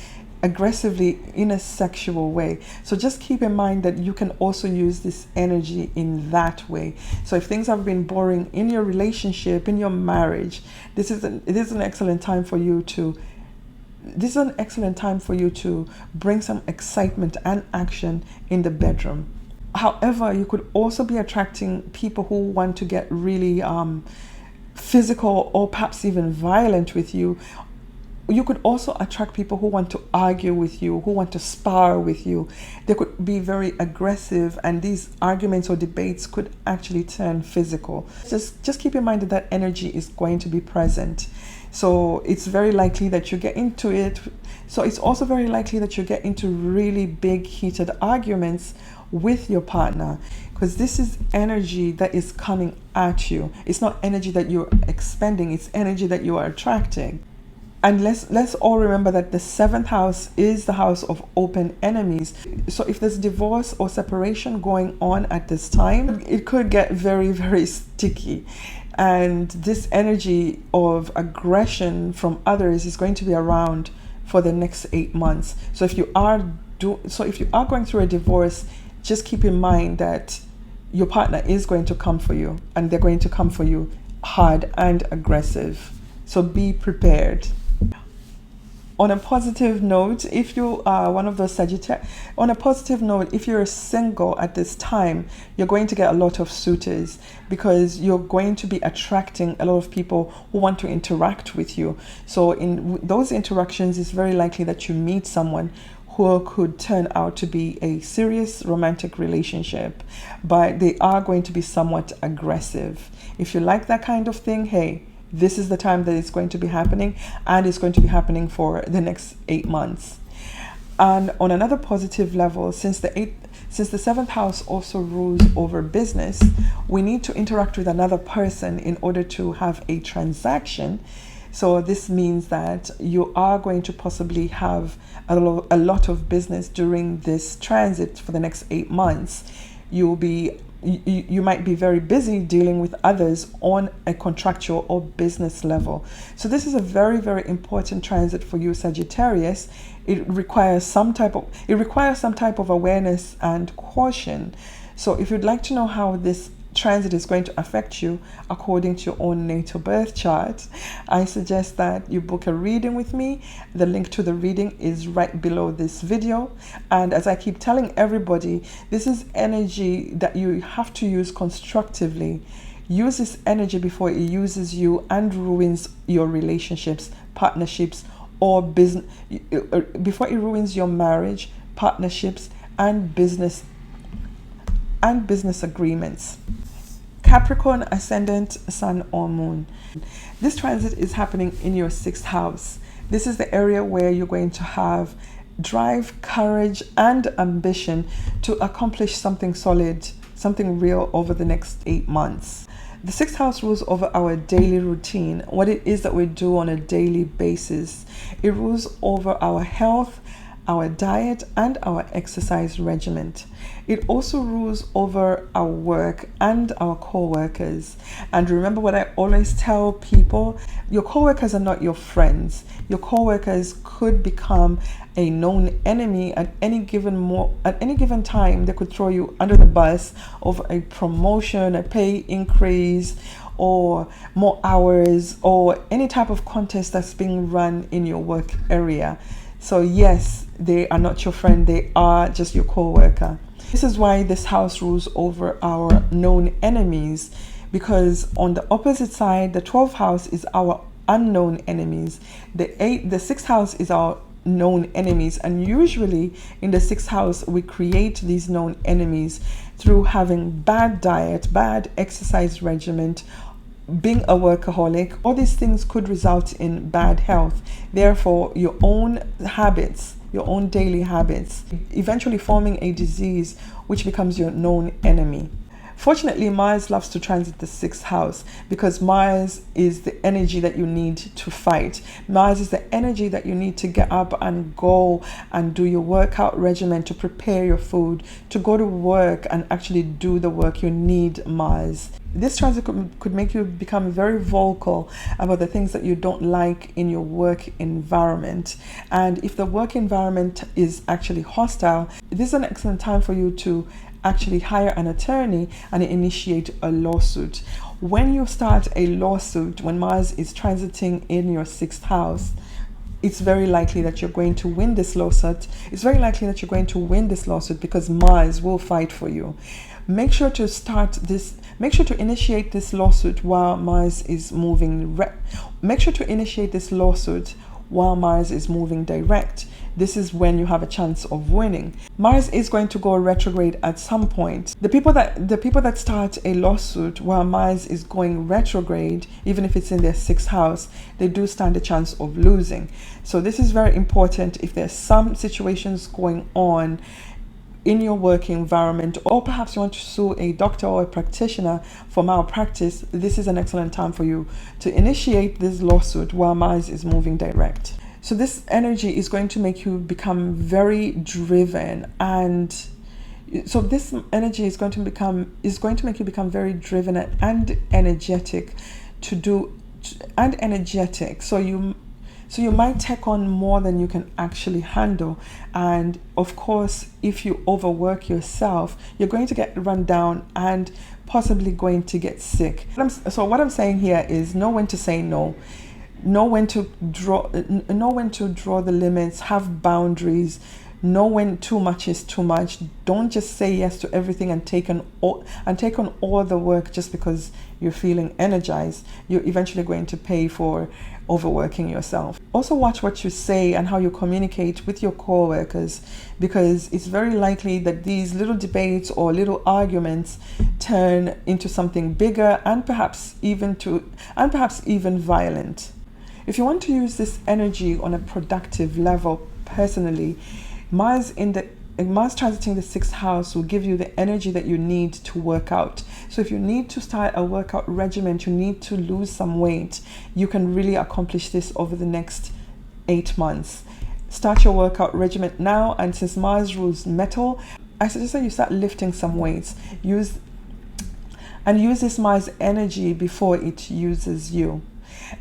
aggressively in a sexual way. So just keep in mind that you can also use this energy in that way. So if things have been boring in your relationship, in your marriage, it is an excellent time for you to bring some excitement and action in the bedroom. However, you could also be attracting people who want to get really physical or perhaps even violent with you. You could also attract people who want to argue with you, who want to spar with you. They could be very aggressive, and these arguments or debates could actually turn physical. Just keep in mind that energy is going to be present. So it's very likely that you get into it. So it's also very likely that you get into really big heated arguments with your partner, because this is energy that is coming at you. It's not energy that you're expending, it's energy that you are attracting. And let's all remember that the 7th house is the house of open enemies. So if there's divorce or separation going on at this time, it could get very, very sticky. And this energy of aggression from others is going to be around for the next 8 months. So if you are going through a divorce, just keep in mind that your partner is going to come for you, and they're going to come for you hard and aggressive. So be prepared. On a positive note, if you are one of those Sagittarius, if you're single at this time, you're going to get a lot of suitors, because you're going to be attracting a lot of people who want to interact with you. So in those interactions, it's very likely that you meet someone who could turn out to be a serious romantic relationship, but they are going to be somewhat aggressive. If you like that kind of thing, hey, this is the time that it's going to be happening, and it's going to be happening for the next 8 months. And on another positive level, since the 7th house also rules over business, we need to interact with another person in order to have a transaction. So this means that you are going to possibly have a lot of business during this transit for the next 8 months. You might be very busy dealing with others on a contractual or business level. So this is a very, very important transit for you, Sagittarius. It requires some type of awareness and caution. So if you'd like to know how this transit is going to affect you according to your own natal birth chart, I suggest that you book a reading with me. The link to the reading is right below this video. And as I keep telling everybody, this is energy that you have to use constructively. Use this energy before it uses you and ruins your relationships, partnerships, or business, before it ruins your marriage, partnerships, and business agreements. Capricorn, ascendant, sun or moon. This transit is happening in your 6th house. This is the area where you're going to have drive, courage, and ambition to accomplish something solid, something real over the next 8 months. The 6th house rules over our daily routine, what it is that we do on a daily basis. It rules over our health, our diet, and our exercise regimen. It also rules over our work and our co-workers. And remember what I always tell people, your co-workers are not your friends. Your co-workers could become a known enemy at any given time. They could throw you under the bus over a promotion, a pay increase, or more hours, or any type of contest that's being run in your work area. So yes, they are not your friend, they are just your co-worker. This is why this house rules over our known enemies, because on the opposite side, the 12th house is our unknown enemies. The 6th house is our known enemies, and usually in the 6th house we create these known enemies through having bad diet, bad exercise regimen, being a workaholic. All these things could result in bad health. Therefore, your own habits, your own daily habits, eventually forming a disease which becomes your known enemy. Fortunately, Mars loves to transit the 6th house because Mars is the energy that you need to fight. Mars is the energy that you need to get up and go and do your workout regimen, to prepare your food, to go to work and actually do the work. You need Mars. This transit could make you become very vocal about the things that you don't like in your work environment. And if the work environment is actually hostile, this is an excellent time for you to actually hire an attorney and initiate a lawsuit. When you start a lawsuit, when Mars is transiting in your 6th house, it's very likely that you're going to win this lawsuit. It's very likely that you're going to win this lawsuit because Mars will fight for you. Make sure to initiate this lawsuit while Mars is moving. Make sure to initiate this lawsuit while Mars is moving direct. This is when you have a chance of winning. Mars is going to go retrograde at some point. The people that start a lawsuit while Mars is going retrograde, even if it's in their 6th house, they do stand a chance of losing. So this is very important. If there's some situations going on in your work environment, or perhaps you want to sue a doctor or a practitioner for malpractice, this is an excellent time for you to initiate this lawsuit while Mars is moving direct. So this energy is going to make you become very driven, and so this energy is going to make you become very driven and energetic So you might take on more than you can actually handle. And of course, if you overwork yourself, you're going to get run down and possibly going to get sick. So what I'm saying here is know when to say no. Know when to draw the limits, have boundaries, know when too much is too much. Don't just say yes to everything and take on all the work just because you're feeling energized. You're eventually going to pay for overworking yourself. Also watch what you say and how you communicate with your co-workers, because it's very likely that these little debates or little arguments turn into something bigger and perhaps even violent. If you want to use this energy on a productive level personally, Mars transiting the 6th house will give you the energy that you need to work out. So if you need to start a workout regimen, you need to lose some weight, you can really accomplish this over the next 8 months. Start your workout regimen now, and since Mars rules metal, I suggest that you start lifting some weights. Use this Mars energy before it uses you.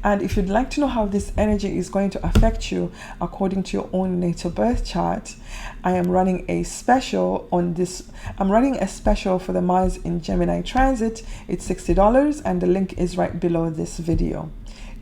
And if you'd like to know how this energy is going to affect you according to your own natal birth chart, I am running a special on this. I'm running a special for the Mars in Gemini transit. It's $60 and the link is right below this video.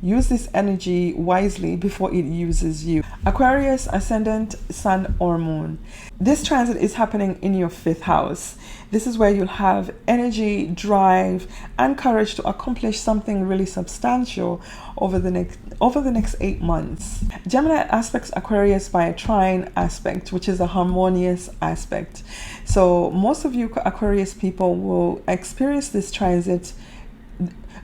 use this energy wisely before it uses you. Aquarius, ascendant, sun or moon. This transit is happening in your 5th house. This is where you'll have energy, drive, and courage to accomplish something really substantial over the next 8 months. Gemini aspects Aquarius by a trine aspect, which is a harmonious aspect. So most of you Aquarius people will experience this transit.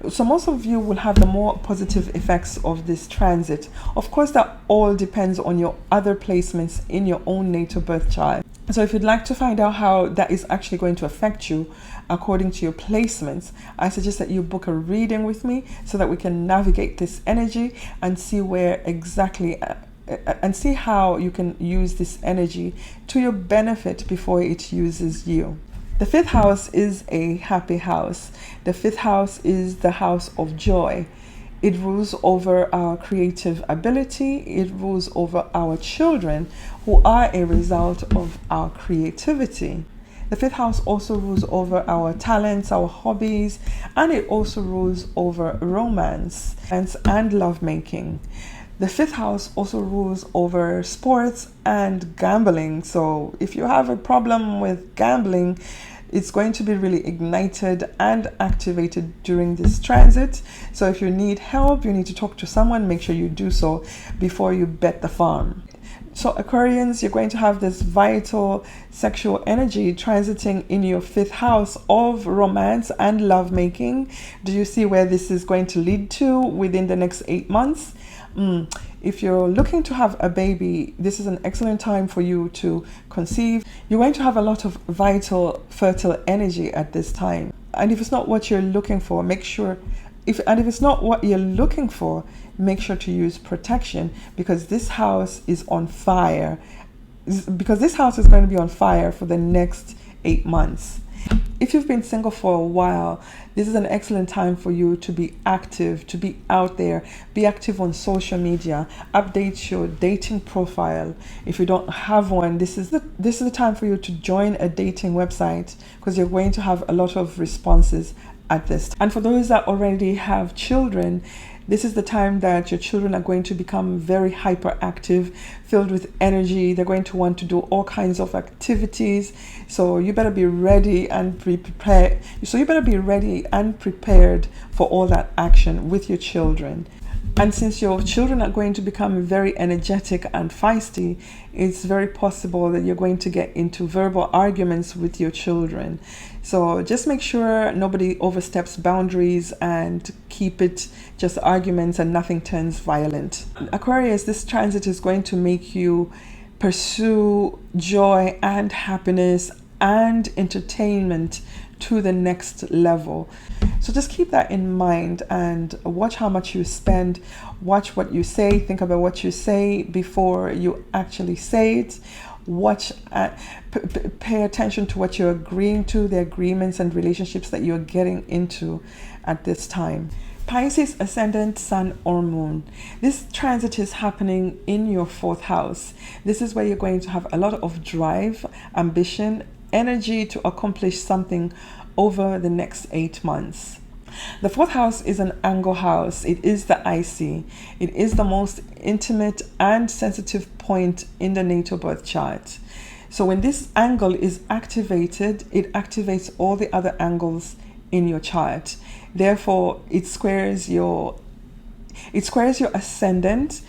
So most of you will have the more positive effects of this transit. Of course, that all depends on your other placements in your own natal birth chart. So if you'd like to find out how that is actually going to affect you according to your placements, I suggest that you book a reading with me so that we can navigate this energy and see where exactly and see how you can use this energy to your benefit before it uses you. The 5th house is a happy house. The 5th house is the house of joy. It rules over our creative ability. It rules over our children, who are a result of our creativity. The 5th house also rules over our talents, our hobbies, and it also rules over romance and lovemaking. The 5th house also rules over sports and gambling. So if you have a problem with gambling, it's going to be really ignited and activated during this transit. So if you need help, you need to talk to someone, make sure you do so before you bet the farm. So Aquarians, you're going to have this vital sexual energy transiting in your 5th house of romance and lovemaking. Do you see where this is going to lead to within the next 8 months? If you're looking to have a baby, this is an excellent time for you to conceive. You're going to have a lot of vital, fertile energy at this time. And if it's not what you're looking for, make sure if it's not what you're looking for, make sure to use protection, because this house is on fire. Because this house is going to be on fire for the next 8 months. If you've been single for a while, this is an excellent time for you to be active, to be out there, be active on social media, update your dating profile. If you don't have one, this is the time for you to join a dating website, because you're going to have a lot of responses at this time. And for those that already have children, this is the time that your children are going to become very hyperactive, filled with energy. They're going to want to do all kinds of activities. So you better be ready and prepared. So you better be ready and prepared for all that action with your children. And since your children are going to become very energetic and feisty, it's very possible that you're going to get into verbal arguments with your children. So just make sure nobody oversteps boundaries and keep it just arguments and nothing turns violent. Aquarius, this transit is going to make you pursue joy and happiness and entertainment to the next level. So just keep that in mind and watch how much you spend, watch what you say, think about what you say before you actually say it. Watch, pay attention to what you're agreeing to, the agreements and relationships that you're getting into at this time. Pisces, ascendant, sun or moon. This transit is happening in your 4th house. This is where you're going to have a lot of drive, ambition, energy to accomplish something over the next 8 months. The 4th house is an angle house. It is the IC. It is the most intimate and sensitive point in the natal birth chart. So when this angle is activated, it activates all the other angles in your chart. Therefore, it squares your ascendant.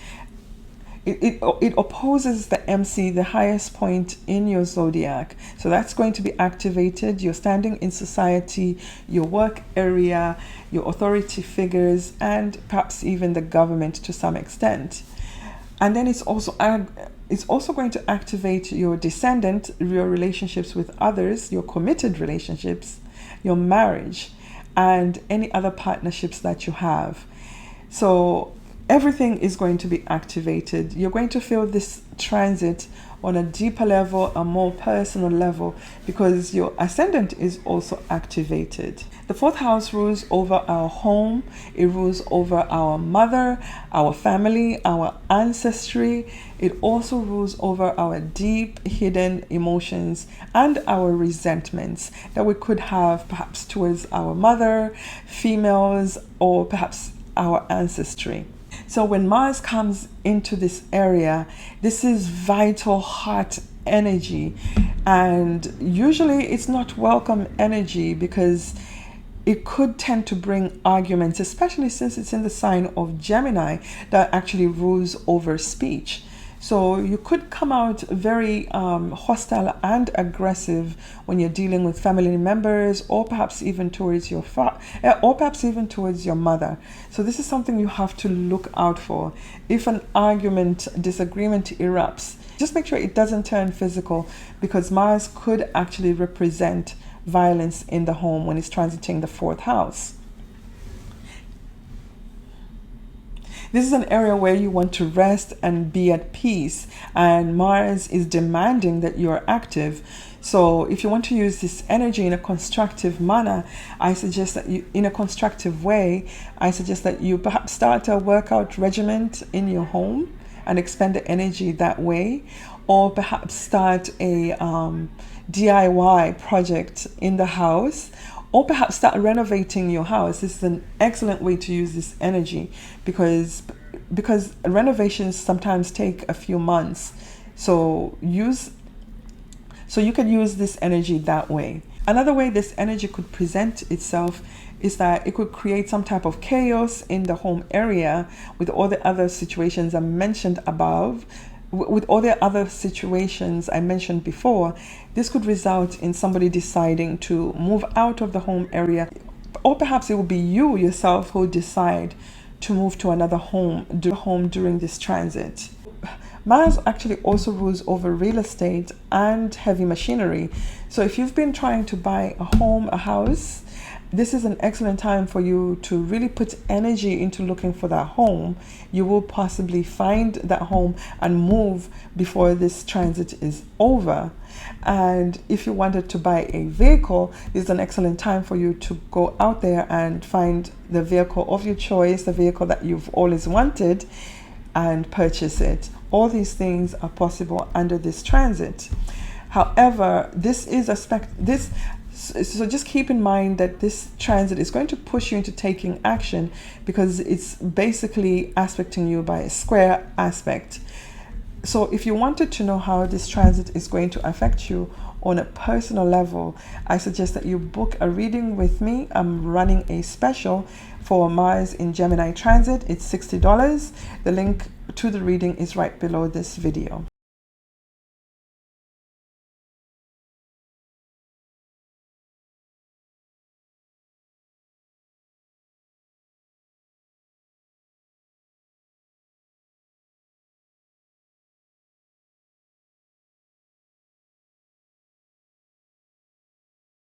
It opposes the MC, the highest point in your zodiac. So that's going to be activated. Your standing in society, your work area, your authority figures, and perhaps even the government to some extent. And then it's also going to activate your descendant, your relationships with others, your committed relationships, your marriage, and any other partnerships that you have. So everything is going to be activated. You're going to feel this transit on a deeper level, a more personal level, because your ascendant is also activated. The 4th house rules over our home. It rules over our mother, our family, our ancestry. It also rules over our deep hidden emotions and our resentments that we could have perhaps towards our mother, females, or perhaps our ancestry. So when Mars comes into this area, this is vital heart energy, and usually it's not welcome energy because it could tend to bring arguments, especially since it's in the sign of Gemini that actually rules over speech. So you could come out very hostile and aggressive when you're dealing with family members, or perhaps even towards your or perhaps even towards your mother. So this is something you have to look out for. If an argument, disagreement erupts, just make sure it doesn't turn physical, because Mars could actually represent violence in the home when it's transiting the 4th house. This is an area where you want to rest and be at peace, and Mars is demanding that you're active. So if you want to use this energy in a constructive manner, I suggest that you, in a constructive way, I suggest that you perhaps start a workout regimen in your home and expend the energy that way, or perhaps start a DIY project in the house, or perhaps start renovating your house. This is an excellent way to use this energy, because renovations sometimes take a few months. So you can use this energy that way. Another way this energy could present itself is that it could create some type of chaos in the home area with all the other situations I mentioned above. With all the other situations I mentioned before, this could result in somebody deciding to move out of the home area, or perhaps it will be you yourself who decide to move to another home during this transit. Mars actually also rules over real estate and heavy machinery. So if you've been trying to buy a home, a house, this is an excellent time for you to really put energy into looking for that home. You will possibly find that home and move before this transit is over. And if you wanted to buy a vehicle, this is an excellent time for you to go out there and find the vehicle of your choice, the vehicle that you've always wanted, and purchase it. All these things are possible under this transit. However, so just keep in mind that this transit is going to push you into taking action, because it's basically aspecting you by a square aspect. So if you wanted to know how this transit is going to affect you on a personal level, I suggest that you book a reading with me. I'm running a special for Mars in Gemini transit. It's $60. The link to the reading is right below this video.